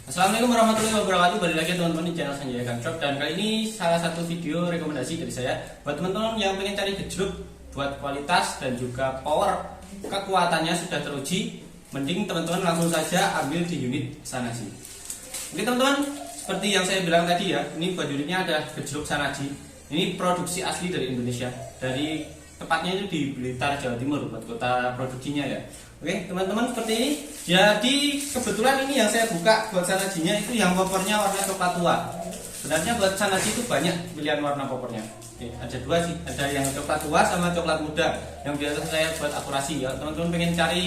Assalamualaikum warahmatullahi wabarakatuh. Balik lagi teman-teman di channel Sanjaya Gunshop. Dan kali ini salah satu video rekomendasi dari saya buat teman-teman yang pengen cari gejruk buat kualitas dan juga power, kekuatannya sudah teruji. Mending teman-teman langsung saja ambil di unit Shanachi. Oke teman-teman, seperti yang saya bilang tadi ya, ini buat unitnya ada gejruk Shanachi. Ini produksi asli dari Indonesia, dari tepatnya itu di Blitar, Jawa Timur, buat kota produksinya ya. Oke teman-teman, seperti ini. Jadi kebetulan ini yang saya buka buat Shanachi-nya itu yang popornya warna coklat tua. Sebenarnya buat Shanachi itu banyak pilihan warna popornya. Oke, ada dua sih, ada yang coklat tua sama coklat muda. Yang biasa saya buat akurasi ya. Teman-teman pengen cari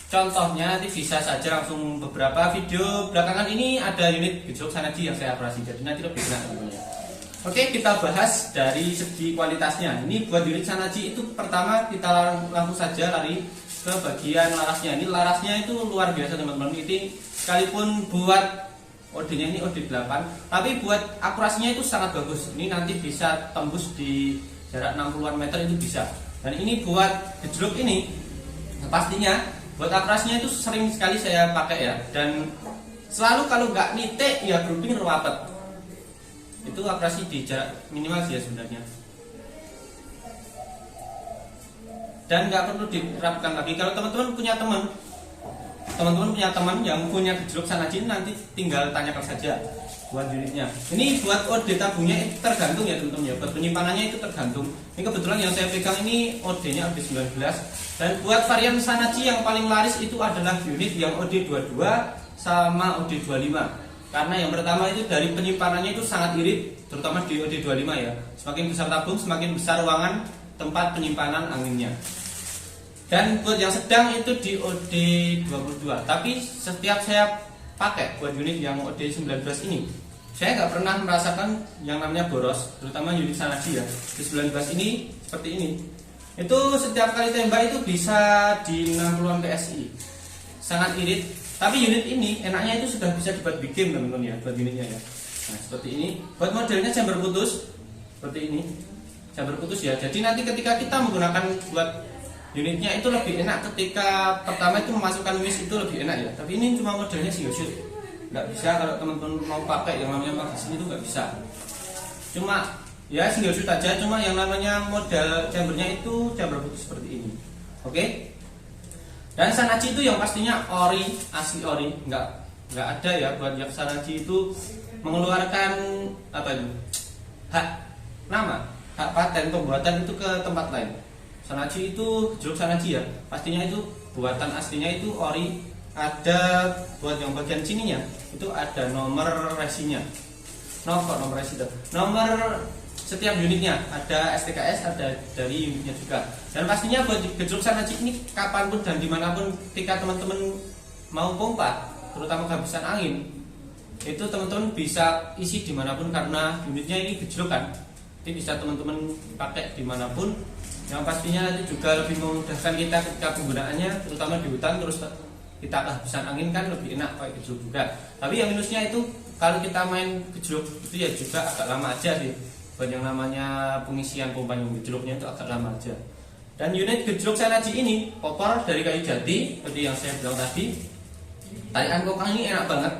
contohnya nanti bisa saja langsung beberapa video belakangan ini ada unit gejruk Shanachi yang saya akurasi. Jadi nanti lebih enak tentunya. Oke, kita bahas dari segi kualitasnya. Ini buat unit Shanachi itu pertama kita langsung saja lari ke bagian larasnya. Ini larasnya itu luar biasa teman-teman. Ini sekalipun buat OD-nya ini OD 8, tapi buat akurasinya itu sangat bagus. Ini nanti bisa tembus di jarak 60-an meter itu bisa. Dan ini buat gejruk ini pastinya buat akurasinya itu sering sekali saya pakai ya. Dan selalu kalau nggak nitik ya grouping ruwapet. Itu akurasi di jarak minimal sih ya sebenarnya. Dan nggak perlu diterapkan lagi. Kalau teman-teman punya teman yang punya gejruk Shanachi, nanti tinggal tanyakan saja buat unitnya. Ini buat OD tabungnya itu tergantung ya teman-teman ya. Buat penyimpanannya itu tergantung. Ini kebetulan yang saya pegang ini OD-nya OD 19. Dan buat varian Shanachi yang paling laris itu adalah unit yang OD 22 sama OD 25. Karena yang pertama itu dari penyimpanannya itu sangat irit, terutama di OD 25 ya. Semakin besar tabung, semakin besar ruangan tempat penyimpanan anginnya. Dan buat yang sedang itu di OD 22. Tapi setiap saya pakai buat unit yang OD 19 ini, saya nggak pernah merasakan yang namanya boros, terutama unit Shanachi ya. Di 19 ini seperti ini. Itu setiap kali tembak itu bisa di 60-an PSI. Sangat irit. Tapi unit ini enaknya itu sudah bisa dibuat big game teman-teman ya, buat unitnya ya. Nah seperti ini. Buat modelnya chamber putus, seperti ini. Chamber putus ya. Jadi nanti ketika kita menggunakan buat unitnya itu lebih enak ketika pertama itu memasukkan wish itu lebih enak ya. Tapi ini cuma modelnya single shoot. Nggak bisa kalau teman-teman mau pakai yang namanya magazine itu nggak bisa. Cuma ya single shoot aja. Cuma yang namanya model chambernya itu chamber putus seperti ini. Oke. Dan Shanachi itu yang pastinya ori, asli ori, nggak ada ya buat yang Shanachi itu mengeluarkan apa itu hak paten pembuatan itu ke tempat lain. Shanachi itu gejruk Shanachi ya, pastinya itu buatan aslinya itu ori. Ada buat yang bagian sininya itu ada nomor resinya, nomor resi itu, nomor setiap unitnya, ada STKS, ada dari unitnya juga. Dan pastinya buat gejruk Shanachi ini kapanpun dan dimanapun ketika teman-teman mau pompa, terutama kehabisan angin, itu teman-teman bisa isi dimanapun karena unitnya ini gejruk kan. Jadi bisa teman-teman pakai dimanapun. Yang pastinya nanti juga lebih memudahkan kita ketika penggunaannya, terutama di hutan. Terus kita kehabisan angin kan lebih enak pakai gejruk juga. Tapi yang minusnya itu kalau kita main gejruk itu ya juga agak lama aja sih. Buat yang namanya pengisian pompa yang gejruknya itu agak lama aja. Dan unit gejruk Shanachi ini popor dari kayu jati seperti yang saya bilang tadi. Tarikan kokang ini enak banget.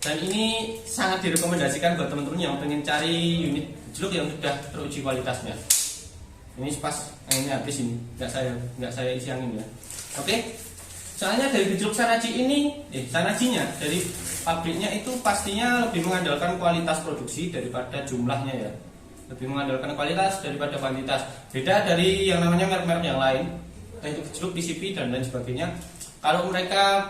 Dan ini sangat direkomendasikan buat teman-teman yang pengen cari unit gejruk yang sudah teruji kualitasnya. Ini pas anginnya habis ini, nggak saya isi angin ya. Oke. Soalnya dari gejruk Shanachi ini, Shanachi-nya dari pabriknya itu pastinya lebih mengandalkan kualitas produksi daripada jumlahnya ya. Lebih mengandalkan kualitas daripada kuantitas. Beda dari yang namanya merek-merek yang lain, entah itu gejruk, PCP dan lain sebagainya. Kalau mereka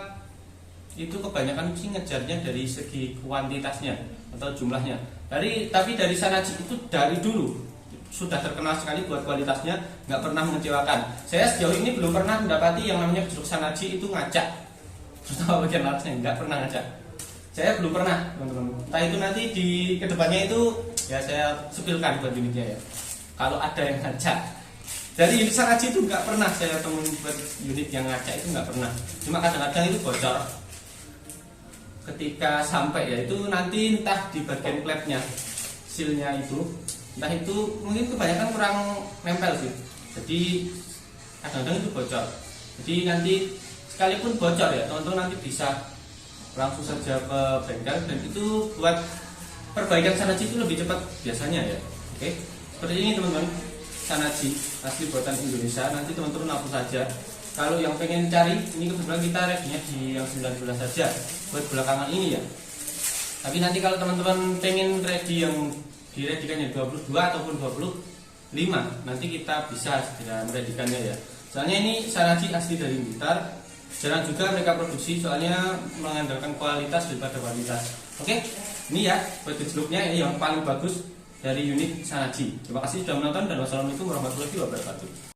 itu kebanyakan sih ngejarnya dari segi kuantitasnya atau jumlahnya. Tapi dari Shanachi itu dari dulu sudah terkenal sekali buat kualitasnya, nggak pernah mengecewakan. Saya sejauh ini belum pernah mendapati yang namanya gejruk Shanachi itu ngacak, terutama bagian larasnya nggak pernah ngacak. Saya belum pernah teman-teman. Entah itu nanti di kedepannya itu ya saya sepilkan buat unitnya ya. Kalau ada yang ngacak, dari unit Shanachi itu nggak pernah saya temuin buat unit yang ngacak itu nggak pernah. Cuma kadang-kadang itu bocor. Ketika sampai ya itu nanti entah di bagian klepnya, sealnya itu. Entah itu mungkin kebanyakan kurang nempel sih. Jadi kadang-kadang itu bocor. Jadi nanti sekalipun bocor ya teman-teman nanti bisa langsung saja ke bengkel, dan itu buat perbaikan Shanachi itu lebih cepat biasanya ya. Oke, seperti ini teman-teman, Shanachi asli buatan Indonesia. Nanti teman-teman hapus saja. Kalau yang pengen cari, ini kebetulan kita reviewnya di yang 19 saja buat belakangan ini ya. Tapi nanti kalau teman-teman pengen ready yang diredikan yang 22 ataupun 25, nanti kita bisa segera meredikannya ya. Soalnya ini Shanachi asli dari Blitar, jarang juga mereka produksi, soalnya mengandalkan kualitas daripada kualitas. Oke, ini ya buat gejluknya yang paling bagus dari unit Shanachi. Terima kasih sudah menonton dan wassalamualaikum warahmatullahi wabarakatuh.